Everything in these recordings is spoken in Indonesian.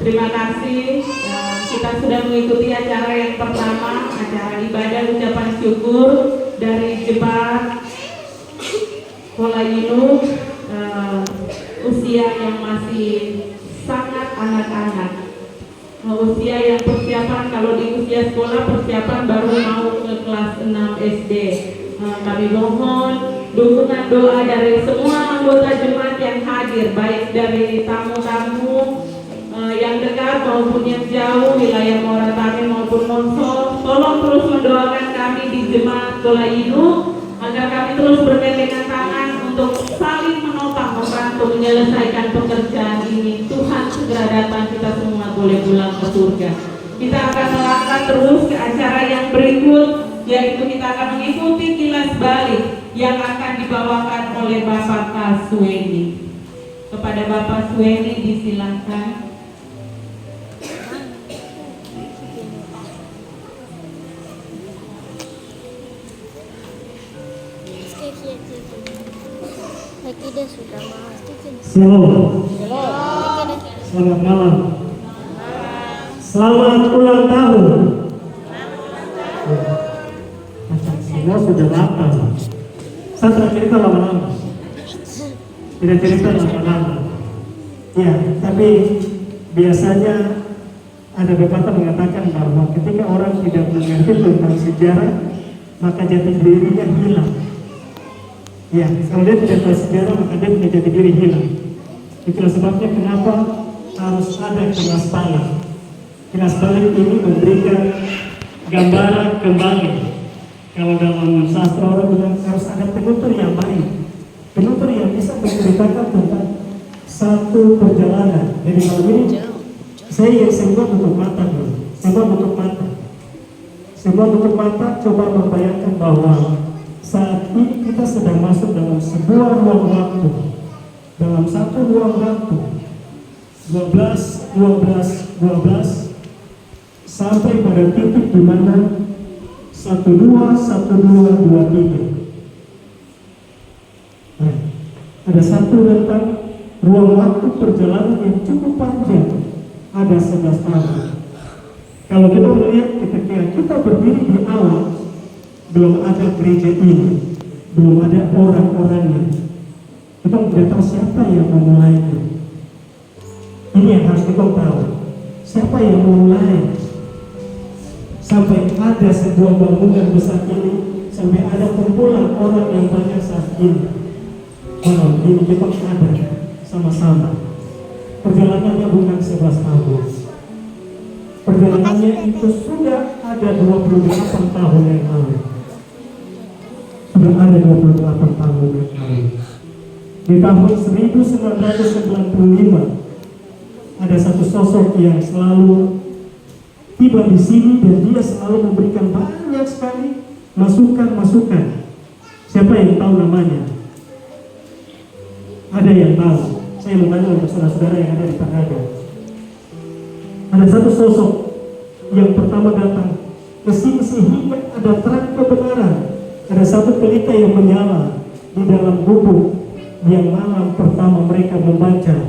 Terima kasih. Kita sudah mengikuti acara yang pertama, acara ibadah ucapan syukur dari Jemaat Kolainu, usia yang masih sangat anak-anak. Usia yang persiapan, kalau di usia sekolah persiapan baru mau ke kelas 6 SD. Kami mohon dukungan doa dari semua anggota jemaat yang hadir, baik dari tamu-tamu yang dekat maupun yang jauh, wilayah Moratame maupun Monsol. Tolong terus mendoakan kami di Jemaat Kolainu agar kami terus bergandengan tangan untuk saling menopang membantu menyelesaikan pekerjaan ini. Tuhan segera datang, kita semua boleh pulang ke surga. Kita akan melangkah terus ke acara yang berikut, yaitu kita akan mengikuti kilas balik yang akan dibawakan oleh Bapak Kasweni. Kepada Bapak Suweni disilakan. Kita sudah memastikan. Shalom. Selamat malam. Selamat ulang tahun. Semua sudah lapar. Saya tidak cerita lama-lama. Tidak cerita lama-lama. Ya, tapi biasanya ada pepatah mengatakan bahwa ketika orang tidak mengerti tentang sejarah, maka jati dirinya hilang. Ya, kalau dia tidak tahu sejarah, maka dia punya jati diri hilang. Itulah sebabnya kenapa harus ada kilas balik. Kilas balik ini memberikan gambaran kembali. Kalau dalam sastra orang bilang harus ada penutur yang baik, penutur yang bisa menceritakan tentang satu perjalanan. Jadi kalau ini saya ingin semua tutup mata dulu, semua tutup mata, semua tutup mata. Coba membayangkan bahwa saat ini kita sedang masuk dalam sebuah ruang waktu, dalam satu ruang waktu 12 sampai pada titik di mana 1223. Nah, ada satu rentang ruang waktu perjalanan yang cukup panjang, ada 11 tahun. Kalau kita melihat ketika kita berdiri di awal, belum ada gereja ini, belum ada orang-orangnya. Kita tidak tahu siapa yang memulainya. Ini yang harus kita tahu. Siapa yang memulai? Sampai ada sebuah bangunan besar ini, sampai ada kumpulan orang yang banyak saat ini. Malam ini kita ada sama-sama. Perjalanannya bukan 11 tahun. Perjalanannya itu sudah ada 28 tahun yang lalu. Sudah ada 28 tahun yang lalu. Di tahun 1995 ada satu sosok yang selalu tiba di sini dan dia selalu memberikan banyak sekali masukan-masukan. Siapa yang tahu namanya? Ada yang tahu? Saya mau tanya untuk saudara-saudara yang ada di Tangaga. Ada satu sosok yang pertama datang ke sini sehingga ada terang kebenaran. Ada satu pelita yang menyala di dalam gubuk yang malam pertama mereka membaca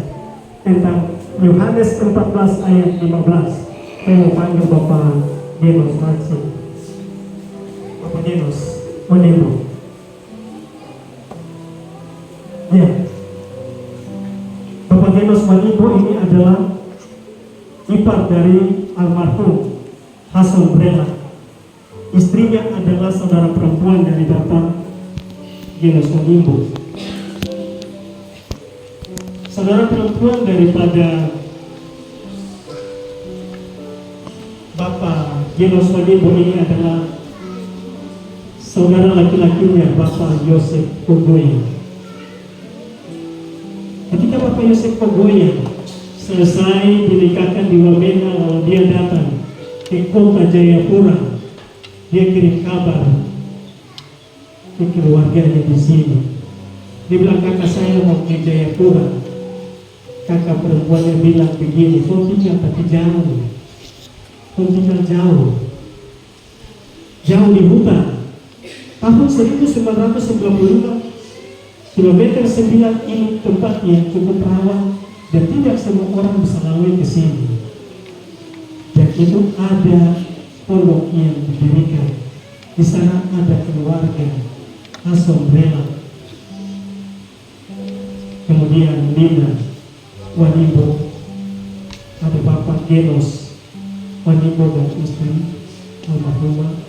tentang Yohanes 14 ayat 15. Saya mau panggil Bapak Genos Maksi. Bapak Genos Manibo. Ya, Bapak Genos Manibo ini adalah ipar dari almarhum Hasan Brela. Istrinya adalah saudara perempuan dari Bapak Genos Manibo. Saudara perempuan daripada Bapak Genos Manibo ini adalah saudara laki-lakinya Bapak Yosef Kogoya. Ketika Bapak Yosef Kogoya selesai dinikahkan di Wamena, lalu dia datang ke kota Jayapura, dia kirim kabar ke keluarganya di sini. Dia bilang, kakak saya mau ke Jayapura. Kakak perempuannya bilang begini, kau tinggal tapi jauh. Kau tinggal jauh di hutan. Tahun 1995, kilometer 9 ini tempat yang cukup rawan dan tidak semua orang bisa lalui ke sini. situ ada pondok yang didirikan. Di sana ada keluarga Asombrela, kemudian Nina Wanibo, ada Bapak Genos Wanibo dan istri almarhumah.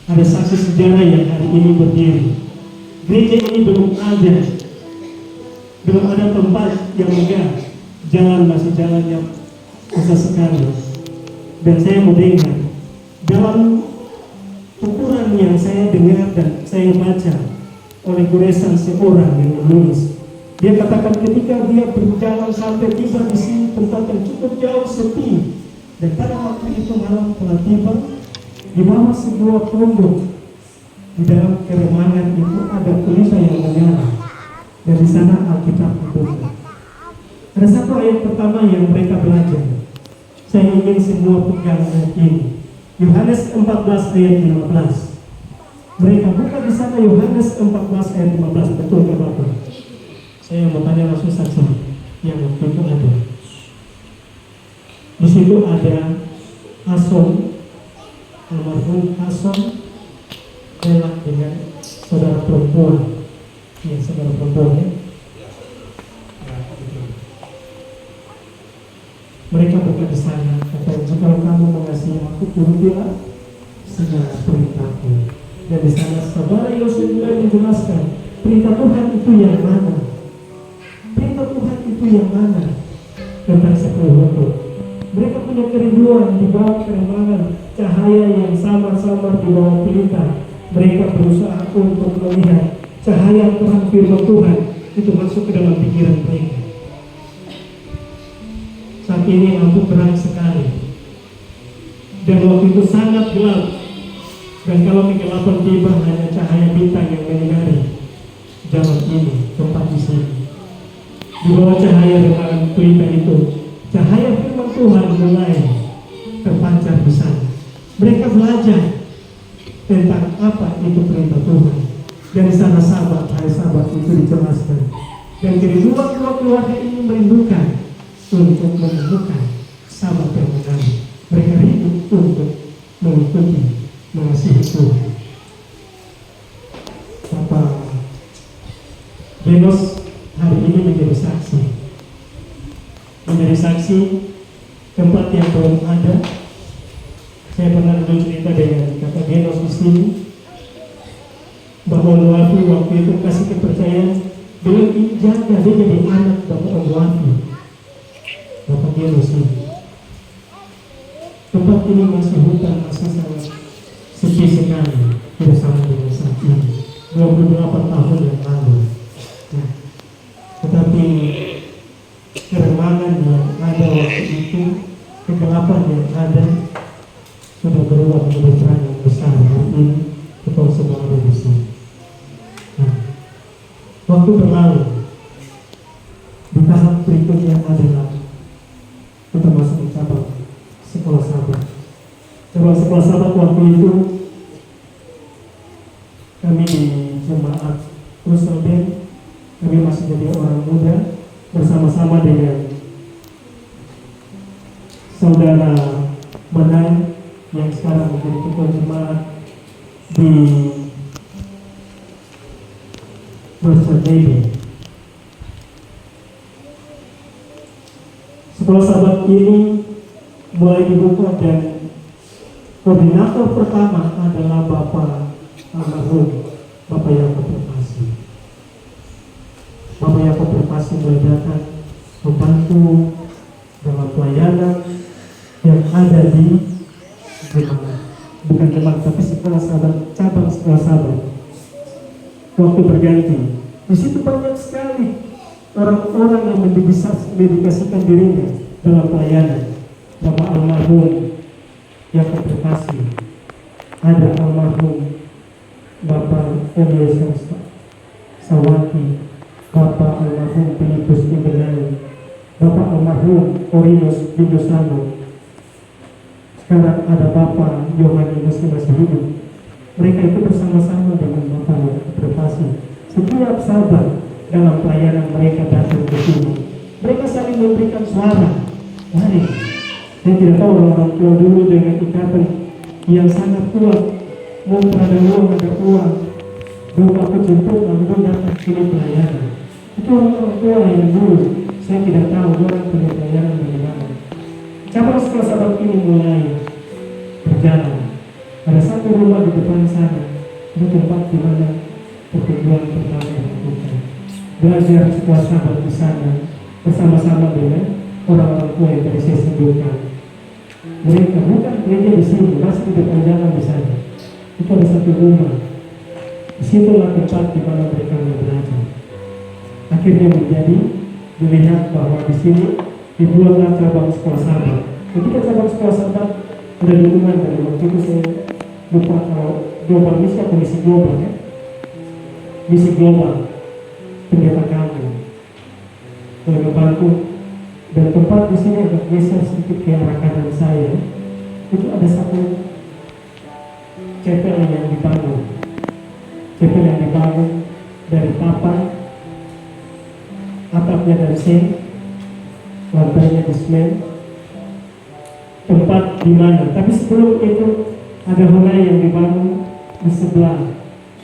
Ada saksi sejarah yang hari ini berdiri. Gereja ini belum ada tempat yang megah, jalan masih jalan yang susah sekali. Dan saya mau dengar dalam ukuran yang saya dengar dan saya baca oleh goresan seorang yang menulis, dia katakan ketika dia berjalan sampai tiba di sini tempat yang cukup jauh sepi, dan pada waktu itu malam telah tiba di bawah sebuah pondok. Di dalam keremangan itu ada tulisan yang menyala, dan di sana Alkitab dibuka. Ada satu ayat pertama yang mereka belajar. Saya ingin semua pegang ayat ini. Yohanes 14 ayat 15. Mereka buka di sana Yohanes 14 ayat 15. Betul ke Bapak? Saya mau tanya langsung saksi yang waktu itu ada. Di situ ada Asom, almarhum Asom relak dengan saudara perempuan. Ya, saudara perempuan ya. Mereka buka di sana, kata, jika kamu mengasihi aku, turutilah segala perintahku. Dan di sana saudara Yosef mulai menjelaskan perintah Tuhan itu yang mana. Perintah Tuhan itu yang mana? Tentang 10 waktu. Mereka punya kerinduan di bawah keremangan cahaya yang samar-samar di bawah pelita. Mereka berusaha untuk melihat cahaya terang firman Tuhan itu masuk ke dalam pikiran mereka. Saat ini lampu terang sekali, dan waktu itu sangat gelap, dan kalau kegelapan tiba hanya cahaya bintang yang menyinari jalan ini, tempat di sini. Di bawah cahaya remangan pelita itu, cahaya firman Tuhan mulai terpancar di sana. Mereka belajar tentang apa itu perintah Tuhan. Dari sana hari Sabat itu dijelaskan. Dan kedua keluarga ini merindukan untuk menemukan Sabat yang benar. Mereka rindu untuk mengikuti, mengasihi Tuhan. Bapak Genos hari ini menjadi saksi. Menjadi saksi tempat yang belum ada. Saya pernah dulu cerita dengan kakak Genos di sini bahwa Wafi waktu itu kasih kepercayaan beliau jaga dia jadi anak Bapak Wafi, Bapak Genos ini. Tempat ini masih hutan, masih sangat sepi sekali, tidak sama dengan saat ini 28 tahun yang lalu. Nah, tetapi keremangan yang ada waktu itu, kegelapan yang ada sudah berubah menjadi terang yang besar. Hari ini kita semua ada di sini. Nah, waktu berlalu, di tahap berikutnya adalah kita masuk di cabang sekolah Sabat. Cabang sekolah Sabat waktu itu kami di jemaat Ruselben, kami masih jadi orang muda bersama-sama dengan saudara Benang yang sekarang menjadi ketua jemaat di Ruselben. Sekolah Sabat ini mulai dibuka dan koordinator pertama adalah Bapak almarhum Bapak Yakob Perpasi. Bapak Yakob Perpasi mulai datang membantu dalam pelayanan yang ada di jemaat, bukan jemaat tapi sekolah Sabat, cabang sekolah Sabat. Waktu berganti, di situ banyak sekali orang-orang yang mendedikasikan dirinya dalam pelayanan. Bapak almarhum Yakob Perpasi, ada almarhum Bapak Elias Sawati, Bapak almarhum Filipus Imbenani, Bapak almarhum Orinus Bindosano. Sekarang ada Bapak Yohanes masih hidup. Mereka itu bersama-sama dengan Bapak Yakob Perpasi. Setiap Sabat dalam pelayanan mereka datang ke sini. Mereka saling memberikan suara. Mari Saya tidak tahu orang tua dulu dengan ikatan yang sangat kuat, mau ada uang, belum aku jemput, lalu datang sini pelayanan. Itu orang tua yang dulu, saya tidak tahu orang punya pelayanan bagaimana. Cabang sekolah sahabat ini mulai berjalan. Ada satu rumah di depan sana, itu tempat di mana pertemuan pertama dilakukan. Belajar sekolah sahabat di sana bersama-sama dengan orang-orang tua yang tadi saya sebutkan. Mereka bukan gereja di sini, masih di depan jalan di sana. Itu ada satu rumah. Disitulah tempat di mana mereka belajar. Akhirnya dilihat bahwa di sini dibuatlah cabang sekolah sahabat. Ketika cabang sekolah sahabat ada dukungan dari waktu itu saya lupa kalau global misi atau misi global ya. Misi global pendeta kami oleh bantu, dan tempat di sini agak geser sedikit ke arah kanan saya. Itu ada satu chapel yang dibangun. Chapel yang dibangun dari papan, atapnya dari sen, lantainya di semen. Tempat di mana? Tapi sebelum itu ada honai yang dibangun di sebelah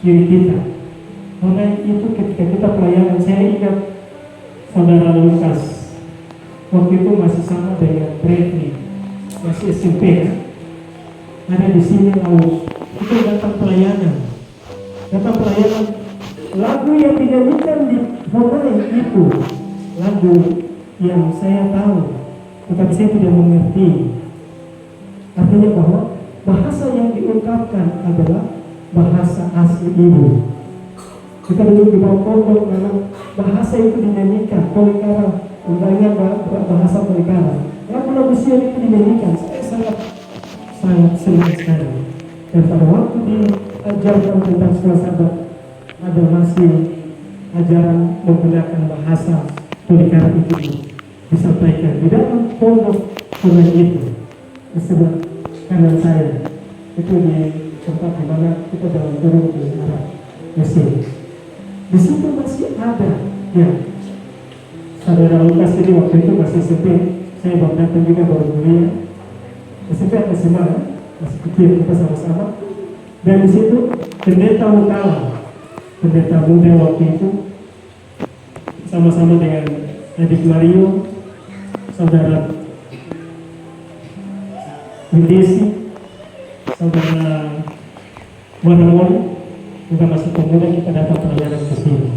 kiri kita. Honai itu ketika kita pelayanan, saya ingat saudara Lukas waktu itu masih sama dengan Bradley, masih SMP ya. Ada di sini lalu itu datang pelayanan. Lagu yang dinyanyikan di honai itu lagu yang saya tahu, tetapi saya tidak mengerti. Artinya bahwa bahasa yang diungkapkan adalah bahasa asli ibu. Kita duduk di bawah pondok, memang bahasa itu dinyanyikan. Tolikara, undangan bahasa Tolikara. Lagu-lagu Sion itu dinyanyikan. Saya sangat senang sekali. Dan pada waktu diajarkan tentang sekolah sahabat, ada masih ajaran menggunakan bahasa Tolikara itu disampaikan di dalam pondok sungai itu. Di sebelah kanan saya itu di tempat di mana kita dalam turun di arah Mesir. Di situ masih ada ya. Saudara Lukas ini waktu itu masih SMP, saya baru datang juga baru kuliah. SMP atau SMA, masih kecil kita sama-sama. Dan di situ pendeta muda waktu itu sama-sama dengan adik Mario, saudara Windesi, saudara Wanawon, kita masih pemuda, kita datang pelayanan ke sini.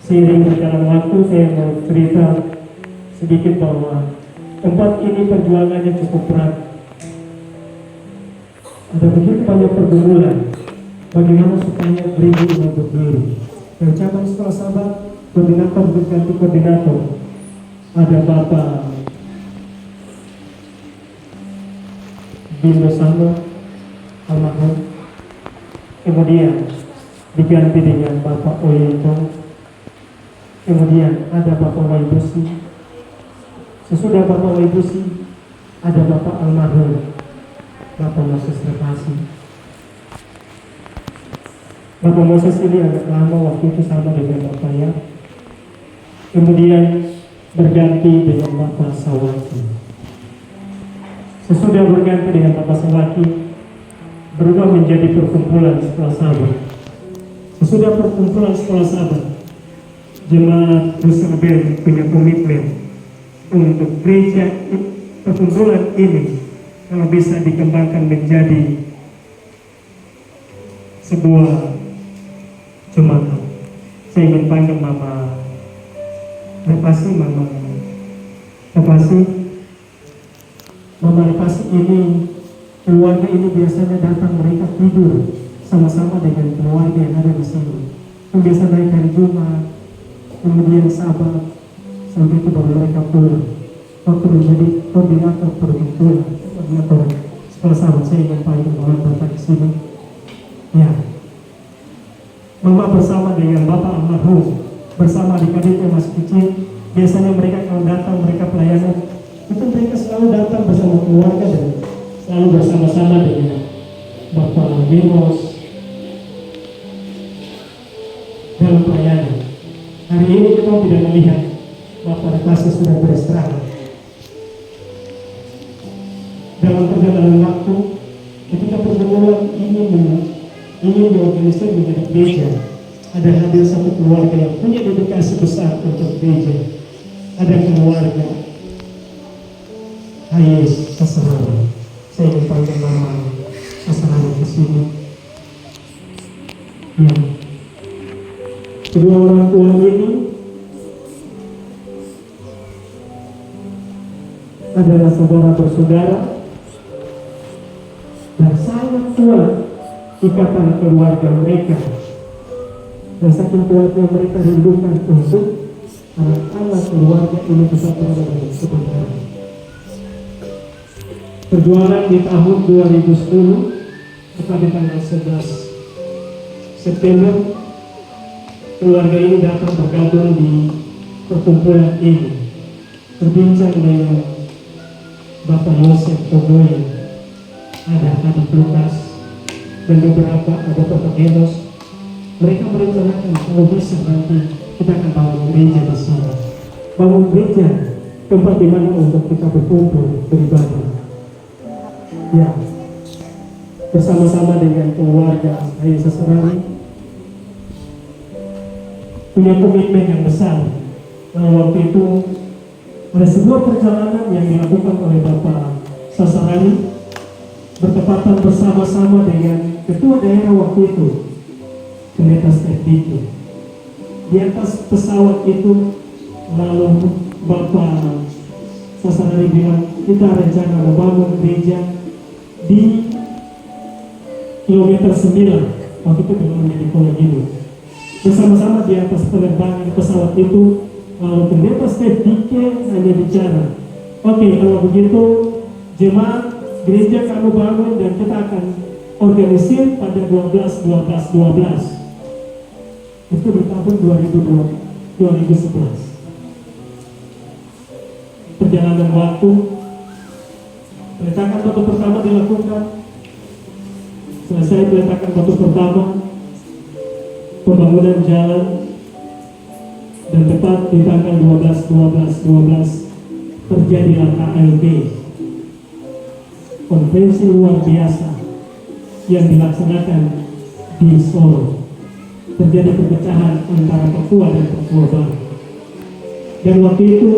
Seiring berjalan waktu, saya mau cerita sedikit bahwa tempat ini perjuangannya cukup berat. Ada begitu banyak pergumulan, bagaimana supaya gereja ini berdiri. Dan cabang sekolah sahabat, koordinator berganti koordinator. Ada Bapak Bimbo Samo almarhum, kemudian diganti dengan Bapak Oyento, kemudian ada Bapak Waibusi. Sesudah Bapak Waibusi ada Bapak almarhum Bapak Moses Repasi. Bapak Moses ini agak lama waktu itu sama dengan Bapak ya. Kemudian berganti dengan Bapak Sawaki. Sesudah berganti dengan Bapak Sawaki, berubah menjadi perkumpulan sekolah sahabat. Sesudah perkumpulan sekolah sahabat, jemaat Buserbel punya komitmen untuk gereja perkumpulan ini kalau bisa dikembangkan menjadi sebuah jemaat. Saya ingin panggil Mama Repasi, Mama Repasi ini, keluarga ini biasanya datang, mereka tidur sama-sama dengan keluarga yang ada di sini. Biasa naik hari Jumat, kemudian Sabat, sampai itu baru mereka pulang. Waktu menjadi koordinator perkumpulan, koordinator sekolah sahabat, saya ingin panggil Mama datang ke sini. Ya, Mama bersama dengan Bapak almarhum, bersama adik-adik yang masih kecil. Biasanya mereka kalau datang, mereka pelayanan, itu mereka selalu datang bersama keluarga dan selalu bersama-sama dengan Bapak Miros dalam pelayanan. Hari ini kita tidak melihat Bapak Repasi sudah beristirahat. perjalanan waktu ketika pergumulan ingin diorganisir menjadi gereja, ada hadir satu keluarga yang punya dedikasi besar untuk gereja. Ada keluarga Hayes Sasarani. Saya ingin panggil nama Sasarani ke sini. Ya. Kedua orang tua ini adalah saudara bersaudara dan sangat kuat ikatan keluarga mereka, dan saking kuatnya mereka rindukan untuk anak-anak keluarga ini bisa berada dalam kebenaran. Perjuangan di tahun 2010 pada tanggal 11 September, keluarga ini datang bergabung di perkumpulan ini, berbincang dengan Bapak Yosef Togoy, ada adik Lukas, dan beberapa ada Bapak Enos. Mereka merencanakan kalau bisa nanti kita akan bangun gereja di sini, bangun gereja tempat di mana untuk kita berkumpul beribadah. Ya, bersama-sama dengan keluarga Hayes Sasarani punya komitmen yang besar. Nah, waktu itu ada sebuah perjalanan yang dilakukan oleh Bapak Sasarani bertepatan bersama-sama dengan ketua daerah waktu itu, Pendeta Stef Diki. Di atas pesawat itu, lalu Bapak Sasarani bilang, kita rencana membangun gereja di kilometer 9, waktu itu belum menjadi Kolegium. Bersama-sama di atas penerbangan pesawat itu, lalu Pendeta Stef Diki hanya bicara, oke, kalau begitu jemaat gereja kamu bangun dan kita akan organisir pada 12-12-12. Itu di tahun 2011. Perjalanan waktu, peletakan batu pertama dilakukan. Selesai peletakan batu pertama, pembangunan jalan, dan tepat di tanggal 12 terjadilah KLB, konferensi luar biasa yang dilaksanakan di Solo. Terjadi perpecahan antara Papua dan Papua Barat. Dan waktu itu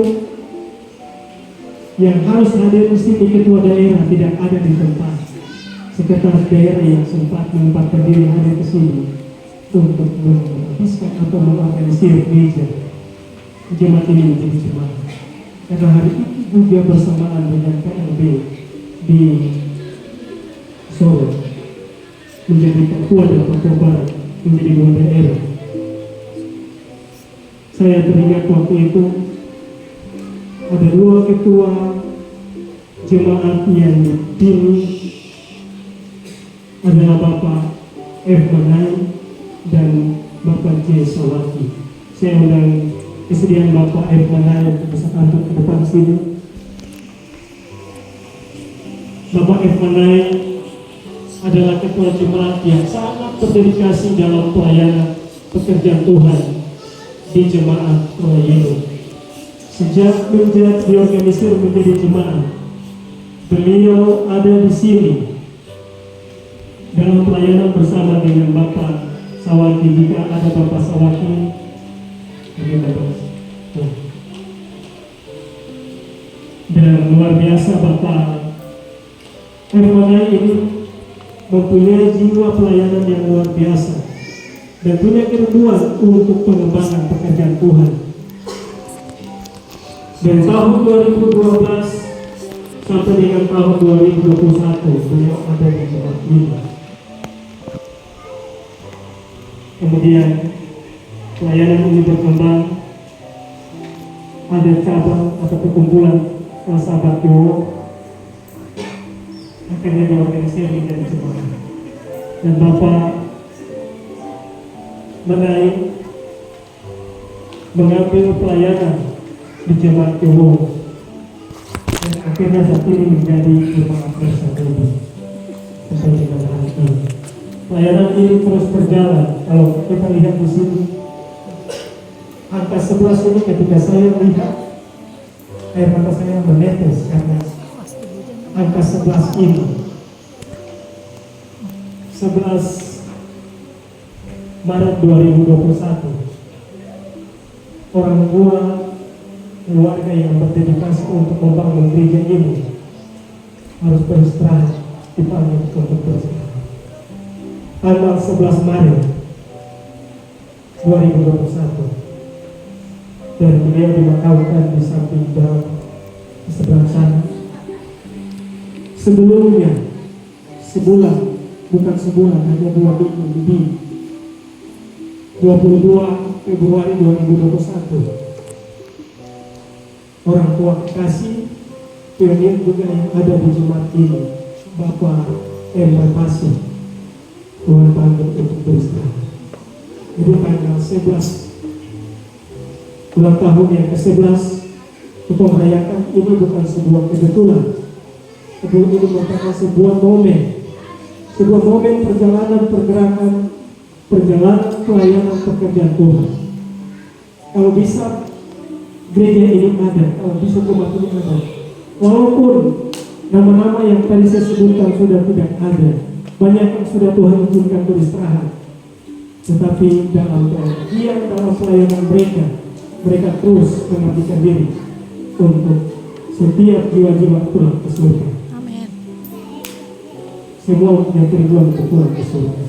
yang harus hadir mesti ketua daerah tidak ada di tempat. Sekretaris daerah yang sempat menyempatkan diri hadir ke sini untuk menghabiskan atau mengorganisir gereja jemaat ini menjadi jemaat. Karena hari itu juga bersamaan dengan KLB di Solo menjadi Papua dan Papua Barat menjadi dua daerah. Saya teringat waktu itu ada dua ketua jemaat yang dipilih adalah Bapak F. Manai dan Bapak J. Sawaki. Saya undang kesediaan Bapak F. Manai untuk bisa tampil ke depan sini. Bapak F. Manai adalah ketua jemaat yang sangat berdedikasi dalam pelayanan pekerjaan Tuhan di jemaat Kolegium. Sejak diorganisir menjadi jemaat, beliau ada di sini dalam pelayanan bersama dengan Bapak Sawaki. Jika ada Bapak Sawaki, dan luar biasa Bapak Hermanai ini mempunyai jiwa pelayanan yang luar biasa dan punya kerinduan untuk pengembangan pekerjaan Tuhan. Dari tahun 2012 sampai dengan tahun 2021 beliau ada di jemaat ini. Kemudian pelayanan ini berkembang, ada cabang atau perkumpulan sahabat Yowo, akhirnya diorganisir menjadi jemaat. Dan Bapak Manai mengambil pelayanan di jemaat Yowo dan akhirnya saat ini menjadi jemaat bersatu sampai dengan hari ini. Pelayanan ini terus berjalan. Kalau kita lihat di sini angka 11 ini, ketika saya lihat air mata saya menetes karena angka 11 ini. 11 Maret 2021, orang tua keluarga yang berdedikasi untuk membangun gereja ini harus beristirahat, dipanggil untuk beristirahat. Tanggal 11 Maret 2021, dan beliau dimakamkan di samping dalam di sebelah sana. Sebelumnya, sebulan, bukan sebulan, hanya 2 minggu lebih, 22 Februari 2021, orang tua kekasih pionir juga yang ada di Jumat ini, Bapak M. Pasir, Tuhan panggil untuk beristirahat. Jadi tanggal 11 ulang tahun yang ke-11 kita merayakan. Ini bukan sebuah kebetulan, tapi ini merupakan sebuah momen perjalanan pergerakan, perjalanan pelayanan pekerjaan Tuhan. Kalau bisa gereja ini ada, kalau bisa umat ini ada, walaupun nama-nama yang tadi saya sebutkan sudah tidak ada, banyak yang sudah Tuhan izinkan beristirahat, tetapi dalam pengabdian, dalam pelayanan mereka terus mengabdikan diri untuk setiap jiwa-jiwa pulang ke surga. Amin. Semua yang kerinduan untuk pulang ke surga.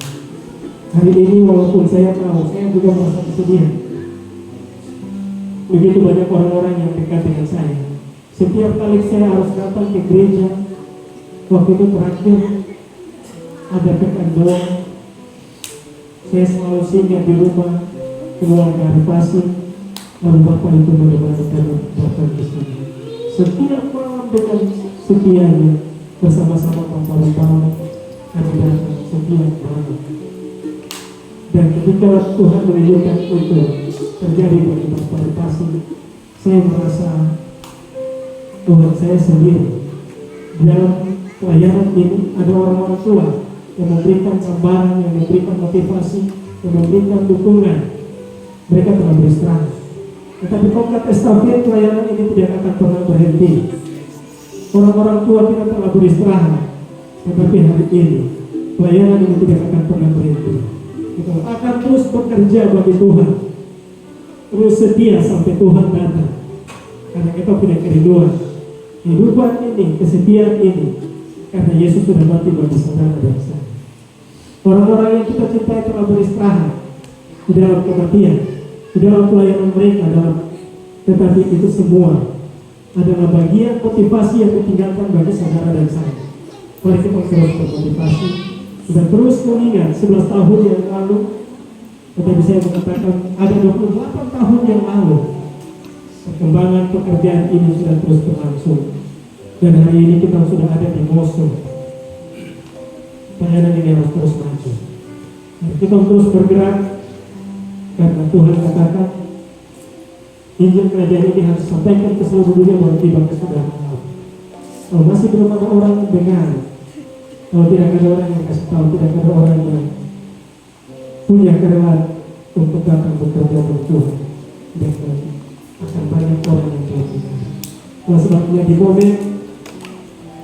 Hari ini walaupun saya tahu, saya juga merasa kesedihan. Begitu banyak orang-orang yang dekat dengan saya. Setiap kali saya harus datang ke gereja, waktu itu terakhir ada pekan doa, saya selalu singgah di rumah keluarga Arifasi, lalu Bapak itu menemani kami datang ke sini. Setiap malam dengan setianya bersama-sama Bapak-Bapak kami datang setiap malam. Dan ketika Tuhan menunjukkan itu terjadi bagi Bapak Arifasi, saya merasa Tuhan saya sendiri. Dalam pelayanan ini ada orang-orang tua yang memberikan gambaran, yang memberikan motivasi, yang memberikan dukungan. Mereka telah beristirahat. Tetapi tongkat estafet pelayanan ini tidak akan pernah berhenti. Orang-orang tua kita telah beristirahat, tetapi hari ini pelayanan ini tidak akan pernah berhenti. Kita akan terus bekerja bagi Tuhan, terus setia sampai Tuhan datang. Karena kita punya kerinduan kehidupan ini, kesetiaan ini, karena Yesus sudah mati bagi saudara dan saya. Orang-orang yang kita cintai telah beristirahat di dalam kematian, di dalam pelayanan mereka, tetapi itu semua adalah bagian motivasi yang ditinggalkan bagi saudara dan saya. Mari kita terus bermotivasi dan terus mengingat 11 tahun yang lalu, tetapi saya mengatakan ada 28 tahun yang lalu, perkembangan pekerjaan ini sudah terus berlangsung. Dan hari ini kita sudah ada di Mosul. Pelayanan ini harus terus maju. Kita terus bergerak karena Tuhan katakan Injil kerajaan ini harus sampaikan ke seluruh dunia bahwa tiba ke saudara. Kalau masih belum ada orang yang dengar, kalau tidak ada orang yang kasih tahu, tidak ada orang yang punya kerelaan untuk datang bekerja untuk Tuhan, dan akan banyak orang yang terlibat. Oleh sebabnya di momen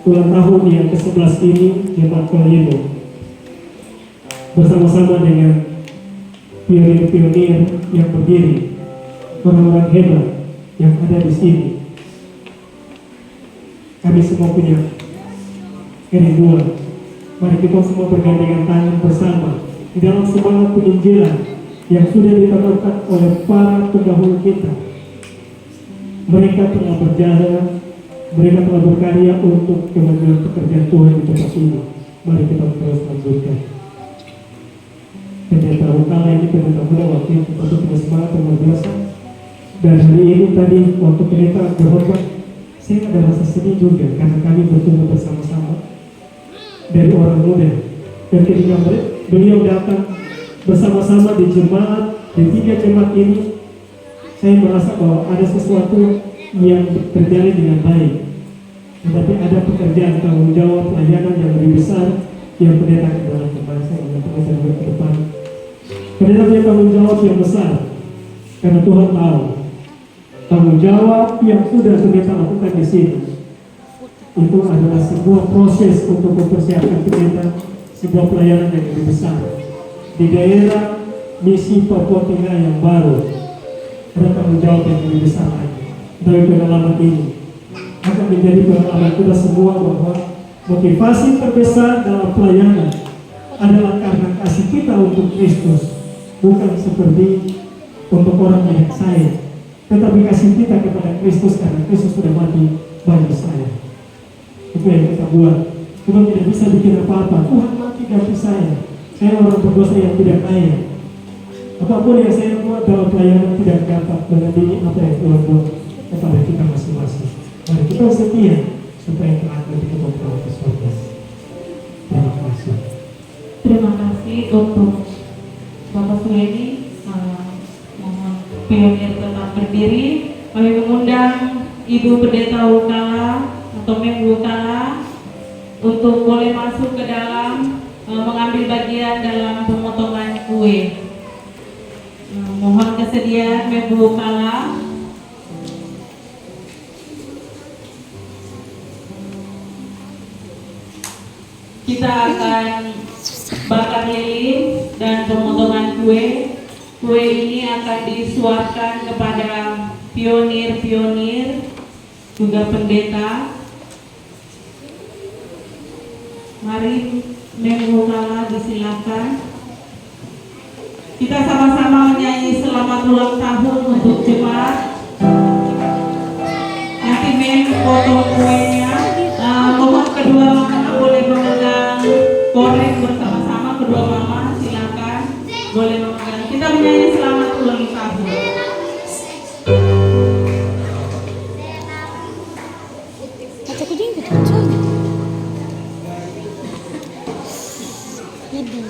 ulang tahun yang ke-11 ini, Jemaat Kolimo bersama-sama dengan pionir-pionir yang berdiri, orang-orang hebat yang ada di sini, kami semua punya kerinduan. Mari kita semua bergandengan tangan bersama di dalam semangat penginjilan yang sudah ditetapkan oleh para pendahulu kita. Mereka telah berjalan, mereka telah berkarya untuk kemajuan pekerjaan Tuhan di tempat ini. Mari kita terus lanjutkan. Pendeta Utama ini pendeta muda waktu itu punya semangat yang luar biasa. Dan hari ini tadi waktu pendeta berkhotbah, saya ada rasa sedih juga karena kami bertemu bersama-sama dari orang muda. Dan ketika beliau datang bersama-sama di jemaat, di 3 jemaat ini, saya merasa bahwa ada sesuatu yang terjadi dengan baik. Tetapi ada pekerjaan tanggung jawab pelayanan yang lebih besar yang pendeta ke dalam kebangsa yang pendeta ke depan. Pendeta punya tanggung jawab yang besar karena Tuhan tahu tanggung jawab yang sudah pendeta lakukan di sini itu adalah sebuah proses untuk mempersiapkan kita sebuah pelayanan yang lebih besar di daerah misi Papua Tengah yang baru. Ada tanggung jawab yang lebih besar lagi. Dari pengalaman ini akan menjadi pengalaman kita semua bahwa motivasi terbesar dalam pelayanan adalah karena kasih kita untuk Kristus, bukan seperti untuk orang yang saya, tetapi kasih kita kepada Kristus karena Kristus sudah mati bagi saya. Itu yang kita buat. Kita tidak bisa bikin apa-apa. Tuhan mati ganti saya orang berdosa yang tidak kaya. Apapun yang saya buat dalam pelayanan tidak dapat menandingi apa yang Tuhan buat kepada kita masing-masing. Mari kita setia supaya kelak nanti kita berada di surga. Terima kasih. Terima kasih untuk Bapak Suedi. Mohon pionir tetap berdiri. Kami mengundang Ibu Pendeta Wukala atau Mem Wukala untuk boleh masuk ke dalam mengambil bagian dalam pemotongan kue. Mohon kesediaan Mem Wukala. Kita akan bakar lilin dan pemotongan kue. Kue ini akan disuapkan kepada pionir-pionir juga pendeta. Mari Mem Wukala disilakan. Kita sama-sama menyanyi selamat ulang tahun untuk jemaat. Nanti Mem potong kuenya. Mohon kedua mama boleh memegang korek bersama-sama. Kedua mama silakan boleh memegang. Kita menyanyi selamat ulang tahun. Kata kucing itu kacau. Ini.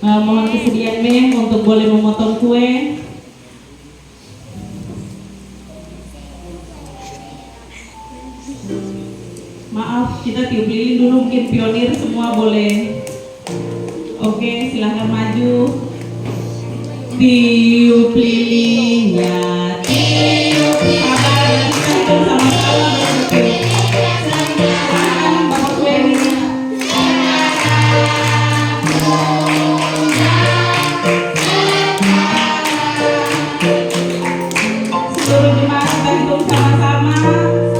Mohon kesediaan Mem untuk boleh memotong kue. Maaf, kita tiup lilin dulu, mungkin pionir semua boleh. Oke, silahkan maju. Tiup lilinnya, tiup lilinnya. Sama-sama bertiup. Bapak kuenya. Seluruh jemaat kita hitung sama-sama.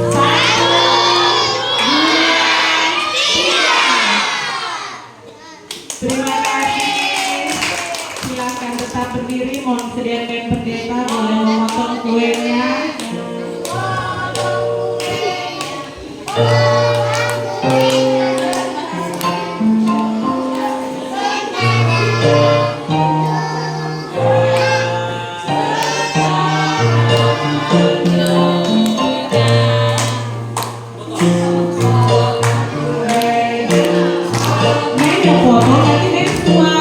1, 2, 3. Terima kasih. Silakan tetap berdiri. Mohon sediakan pendeta boleh memotong kuenya. Mem yang foto nanti Mem semua.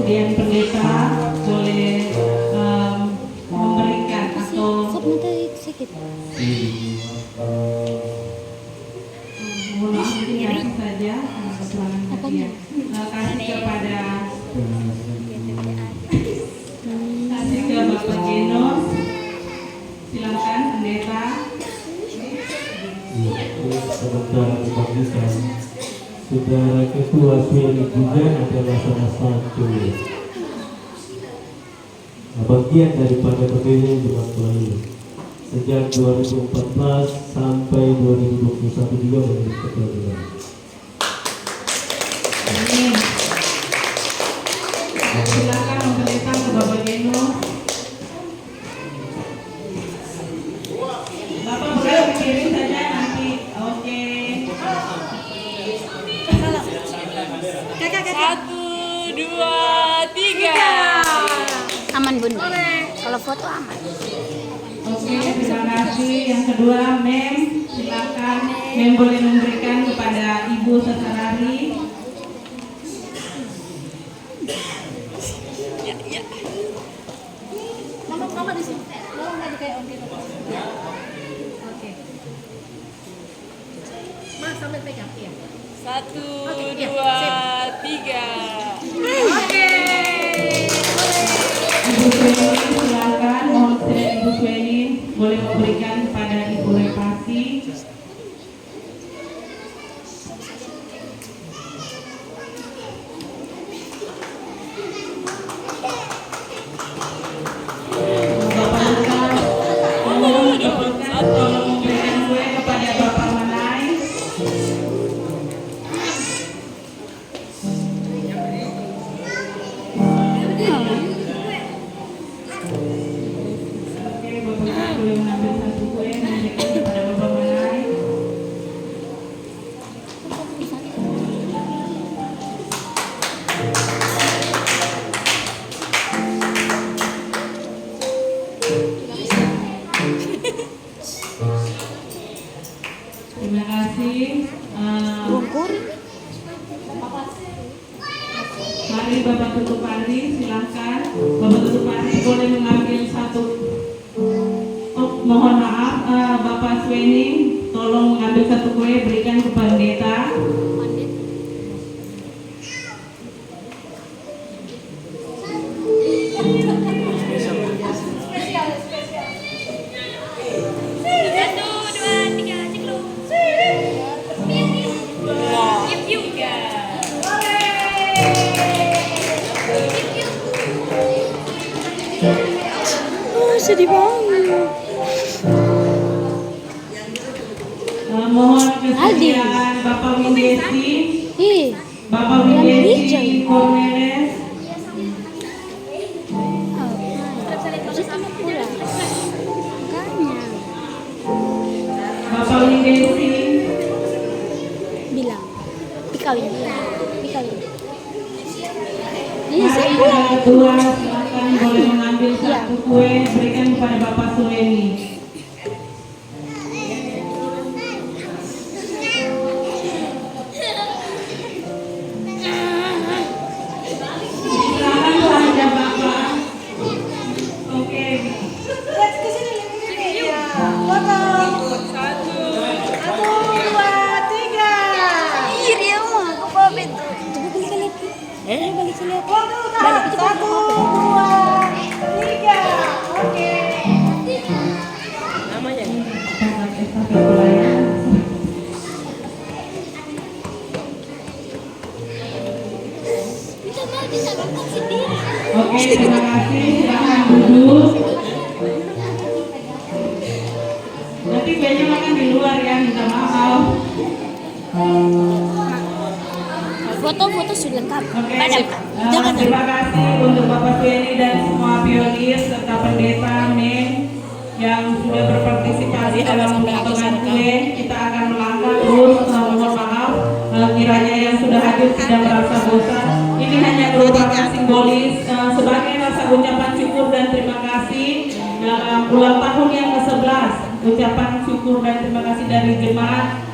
kemudian pendeta boleh memberikan atau Sok nanti sedikit. mohon maaf kasih saja keterangan Apanya? kasih kepada kasih ke Bapak Genos, silakan pendeta. Sebentar dibagikan. Saudara Ketua Sweli juga adalah salah satu bagian daripada pemilihan Jemaat Melayu. Sejak 2014 sampai 2021 juga menjadi ketua Jemaat. Amin. Silakan memperlihatkan ke Bapak Genos. Bapak boleh berdiri saja nanti. Oke. Satu, dua, tiga. Aman bunda. Kalau foto aman. Oke, terima kasih. Yang kedua, Mem, silakan. Mem boleh memberikan kepada Ibu Sesarari. Mama di sini. Mama nggak di kayak Oke. Mas sambil pegang ya. Satu, dua, tiga. Oke. Ibu Sueni, silakan. Mohon sedang Ibu Sueni boleh memberikan kepada Ibu Repasi. Bapak Lukas, mohon Bapak Lukas tolong memberikan kue kepada Bapak Manai. Oke, Bapak Lukas boleh mengambil satu kue dan memberikan kepada Bapak Manai. Terima kasih. Bungkuri. Mari Bapak Tutup Pari, silakan. Bapak Tutup Pari boleh mengambil satu. Oh, mohon maaf, Bapak Sueni, tolong mengambil satu kue, berikan ke pendeta. Satu, dua, tiga, cekluk. Yuk, yuk. Oh, sedih banget. Mohon kesediaan Bapak Windesi, Ih, Bapak Windesi Cornelis, kita mau pulang. Makanya Bapak Windesi, bilang, dikawin. Ini mari saya yang pulang. kedua silakan boleh mengambil satu kue, berikan kepada Bapak Sueni. Silakan belanja Bapak. Oke. Ih, dia mah apa itu? Coba balik lihat. Balik lihat. Balik itu kan apa? Sangat estafet pelayan. Bisa makan sendiri. Oke, terima kasih. Silakan duduk. Nanti kuenya makan di luar ya, minta maaf. Foto-foto sudah lengkap. Oke, Ada. Jangan. terima kasih untuk Bapak Sueni dan semua pionir serta pendeta Mem yang sudah berpartisipasi dalam pemotongan kue. Kita akan melangkah terus. Mohon maaf kiranya yang sudah hadir tidak merasa bosan. Ini hanya merupakan simbolis sebagai rasa ucapan syukur dan terima kasih dalam ulang tahun yang ke-11. Ucapan syukur dan terima kasih dari jemaat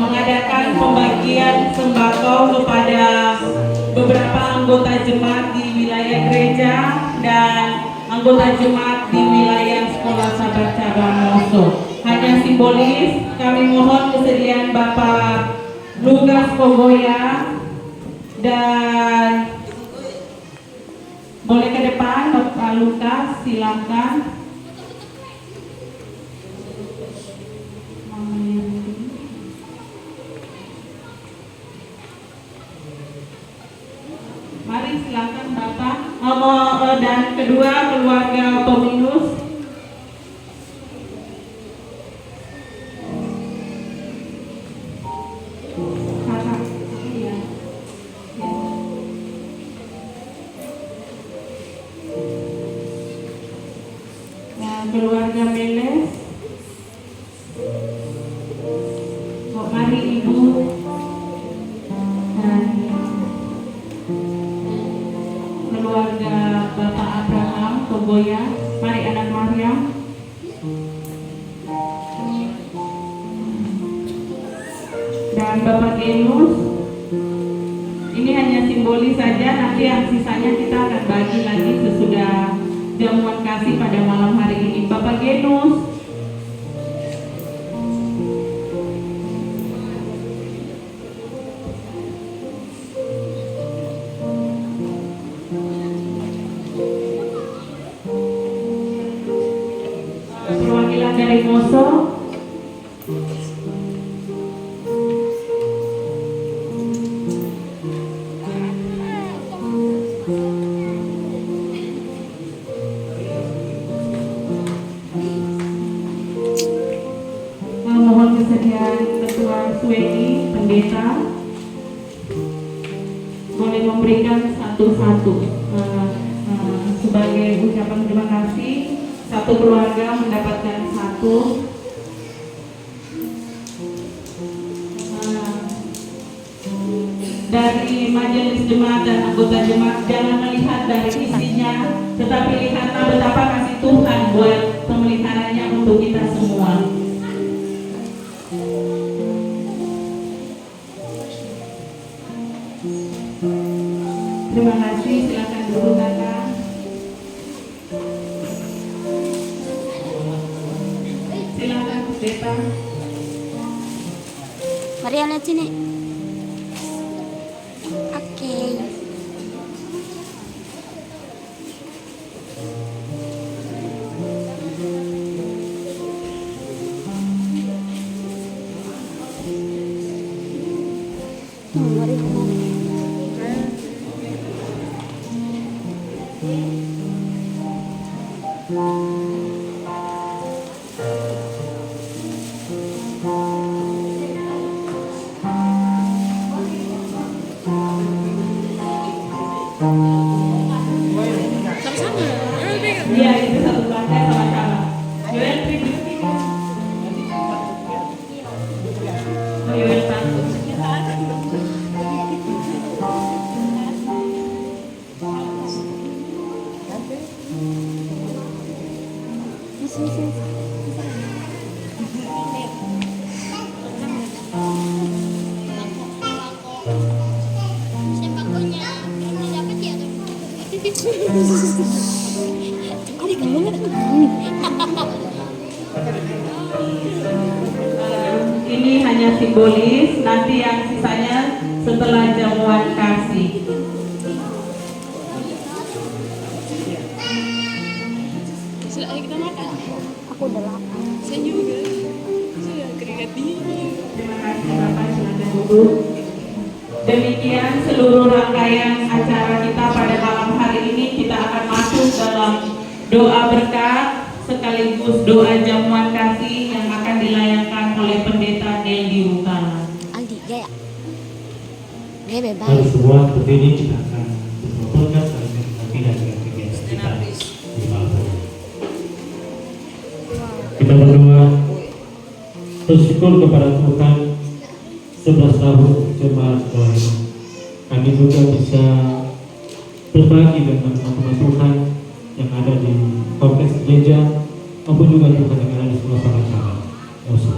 mengadakan pembagian sembako kepada beberapa anggota jemaat di wilayah gereja dan anggota jemaat di wilayah sekolah Sahabat Cabang Moso. Hanya simbolis, kami mohon kesediaan Bapak Lukas Kogoya dan boleh ke depan Bapak Lukas, silakan. Mari silakan Bapak. Dan kedua keluarga peminus. Kakak. Iya. Keluarga Meles. Mari Ibu dan keluarga Bapak Abraham Kogoya, mari anak Maryam. Dan Bapak Genus. Ini hanya simbolis saja, nanti yang sisanya kita akan bagi lagi sesudah jamuan kasih pada malam hari ini. Bapak Genus. Perwakilan dari Moso. Mohon kesediaan Ketua Suedi, Pendeta, boleh memberikan satu-satu sebagai ucapan terima kasih. Satu keluarga mendapatkan satu. Dari majelis jemaat dan anggota jemaat, jangan melihat dari isinya, tetapi lihatlah betapa kasih Tuhan buat pemeliharanya untuk kita semua. Terima kasih, silakan duduk kakak. Silakan Pendeta. Maria lihat sini. Oke. Mari kemana? Iya, itu satu keluarga sama-sama. Yoel, Yoel bantu. Ini hanya simbolis, nanti yang sisanya setelah jamuan kasih. Kita makan. Aku udah lapar. Saya juga. Sudah keringat dingin. Terima kasih Bapak, silakan duduk. Demikian seluruh rangkaian acara kita pada malam hari ini. Kita akan masuk dalam doa berkat sekaligus doa jamuan kasih yang akan dilayangkan oleh Pendeta Neldi Wukala. Aldi, Jaya. Dia bebas. Mari semua berdiri, kita akan berdoa dan dengan kegiatan kita di malam hari. Kita berdoa bersyukur kepada Tuhan 11 tahun jemaat ini. Kami juga bisa berbagi dengan teman-teman Tuhan yang ada di kompleks gereja maupun juga Tuhan yang ada di sekolah Sahabat Cabang Moso.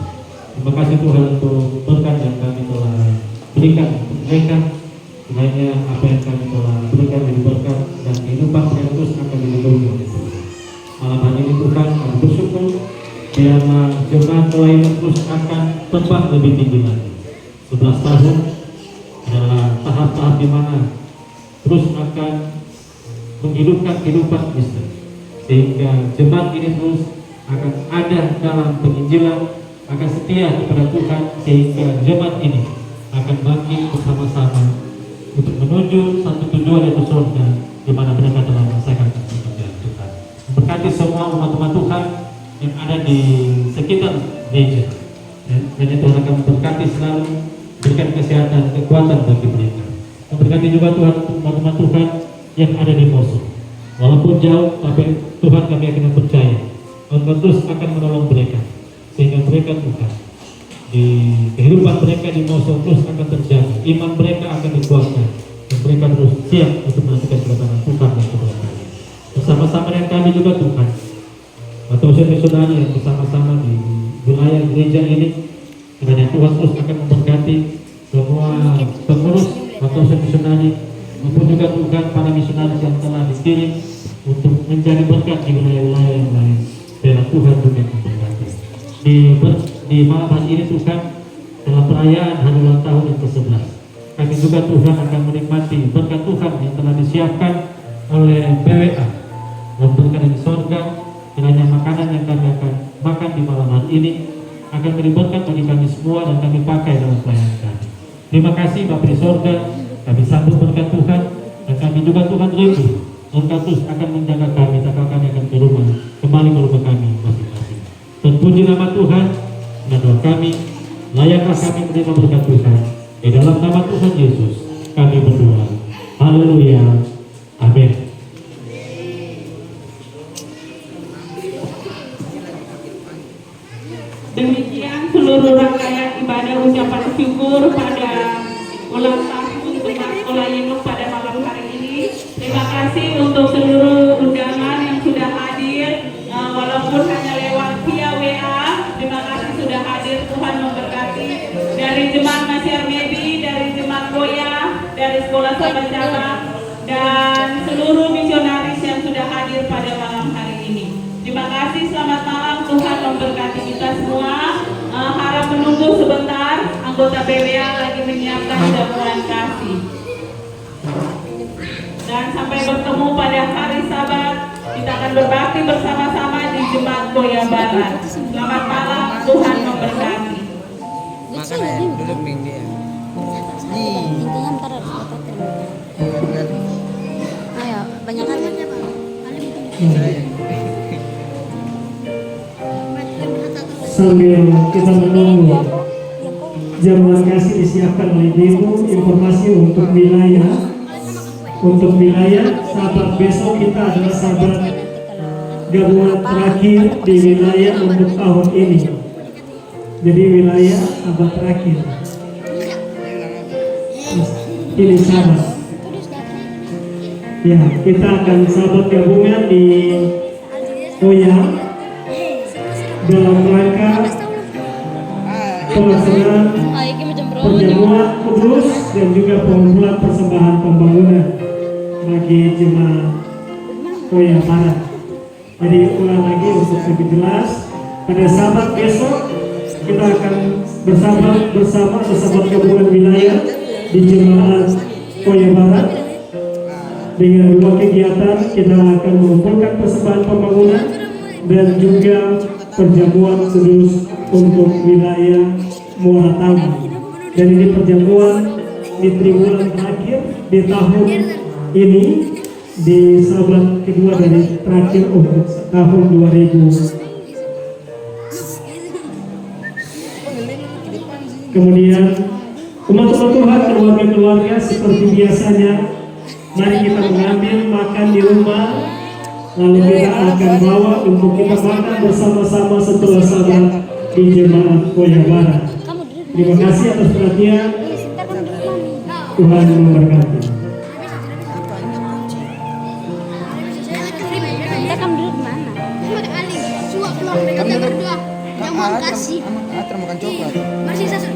Terima kasih Tuhan untuk berkat yang kami telah berikan untuk mereka. Kiranya apa yang kami bersahabat dan kehidupan yang terus akan dilindungi oleh Tuhan. Malam hari ini Tuhan kami bersyukur biarlah jemaat pelayanan terus akan terbang lebih tinggi lagi. 11 tahun adalah tahap-tahap di mana terus akan menghidupkan kehidupan Kristen, sehingga jemaat ini terus akan ada dalam penginjilan, akan setia kepada Tuhan, sehingga jemaat ini akan bangkit bersama-sama untuk menuju satu tujuan yaitu surga, di mana mereka telah merasakan kasih pekerjaan Tuhan. Berkati semua umat-umat Tuhan yang ada di sekitar gereja, dan Tuhan akan berkati selalu, berikan kesehatan, kekuatan bagi mereka. Memberkati juga Tuhan umat-umat Tuhan yang ada di Mosul. Walaupun jauh, tapi Tuhan kami akan percaya Tuhan terus akan menolong mereka, sehingga mereka Tuhan di kehidupan mereka di Mosul terus akan terjaga, iman mereka akan dikuatkan, dan mereka terus siap untuk menantikan kedatangan Tuhan dan keberkatan. Bersama-sama dengan kami juga Tuhan, atau saudara yang bersama-sama di wilayah gereja ini, kiranya Tuhan terus akan memberkati semua pengurus atau misionari, maupun juga Tuhan para misionaris yang telah dikirim untuk menjadi berkat di wilayah-wilayah yang lain. Biarlah Tuhan juga memberkati. Di malam hari ini Tuhan, dalam perayaan hari ulang tahun yang ke-11, kami juga Tuhan akan menikmati berkat Tuhan yang telah disiapkan oleh BWA. Dan berkat dari sorga, kiranya makanan yang kami akan makan di malam hari ini akan menjadi berkat bagi kami semua dan kami pakai dalam pelayanan kami. Terima kasih Bapak di sorga, kami sambut berkat Tuhan, dan kami juga Tuhan rindu Engkau terus akan menjaga kami, tak kami akan ke rumah, kembali ke rumah kami masing-masing. Terpuji nama Tuhan, dan doa kami, layaklah kami menerima berkat Tuhan. Di dalam nama Tuhan Yesus, kami berdoa. Haleluya. Amin. Demikian seluruh rangkaian ibadah ucapan syukur pada ulang tahun Jemaat Sekolah Yenuk pada malam hari ini. Terima kasih untuk seluruh undangan yang sudah hadir, walaupun hanya lewat via WA. Terima kasih sudah hadir, Tuhan memberkati. Dari Jemaat Masyar Medi, dari Jemaat Goya, dari Sekolah Sahabat Cabang, dan seluruh misionaris yang sudah hadir pada malam hari ini. Terima kasih, selamat malam, Tuhan memberkati kita semua. Harap menunggu sebentar, anggota BWA lagi menyiapkan jamuan kasih. Dan sampai bertemu pada hari Sabat, kita akan berbakti bersama-sama di Jemaat Goya Barat. Selamat malam, Tuhan memberkati. Makanya duduk minggu dia. Ayo, banyak kan? Sambil kita menunggu jamuan kasih disiapkan oleh Ibu, informasi untuk wilayah sahabat besok kita adalah sahabat gabungan terakhir di wilayah untuk tahun ini. Jadi wilayah sahabat terakhir ini sahabat. Ya, kita akan sahabat gabungan di Oya dalam rangka pelaksanaan perjamuan kudus dan juga pengumpulan persembahan pembangunan bagi jemaat Oya Barat. Jadi ulang lagi untuk lebih jelas, pada sahabat besok kita akan bersama sahabat gabungan wilayah di jemaat Oya Barat. Dengan dua kegiatan kita akan mengumpulkan persembahan pembangunan dan juga perjamuan kudus untuk wilayah Muara Tamu. Dan ini perjamuan di triwulan terakhir di tahun ini, di sahabat kedua dari terakhir untuk tahun 2000. Kemudian umat-umat Tuhan, keluarga-keluarga seperti biasanya, mari kita mengambil makan di rumah, lalu kita akan bawa untuk kita makan bersama-sama setelah sahabat di jemaat Oya Barat. Terima kasih atas perhatian. Tuhan memberkati. Kita kan duduk mana? Kamu berdua. Makan coklat. Masih satu.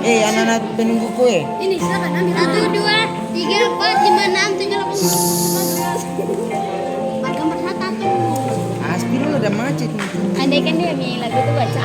Anak-anak penunggu kue. Ini silakan ambil. 1, 2. 3, 4, 5, 6, 7, 8, 9, 10. Gambar satu. Aspi lu udah macet nih. Andai kan dia nyanyi lagu itu baca.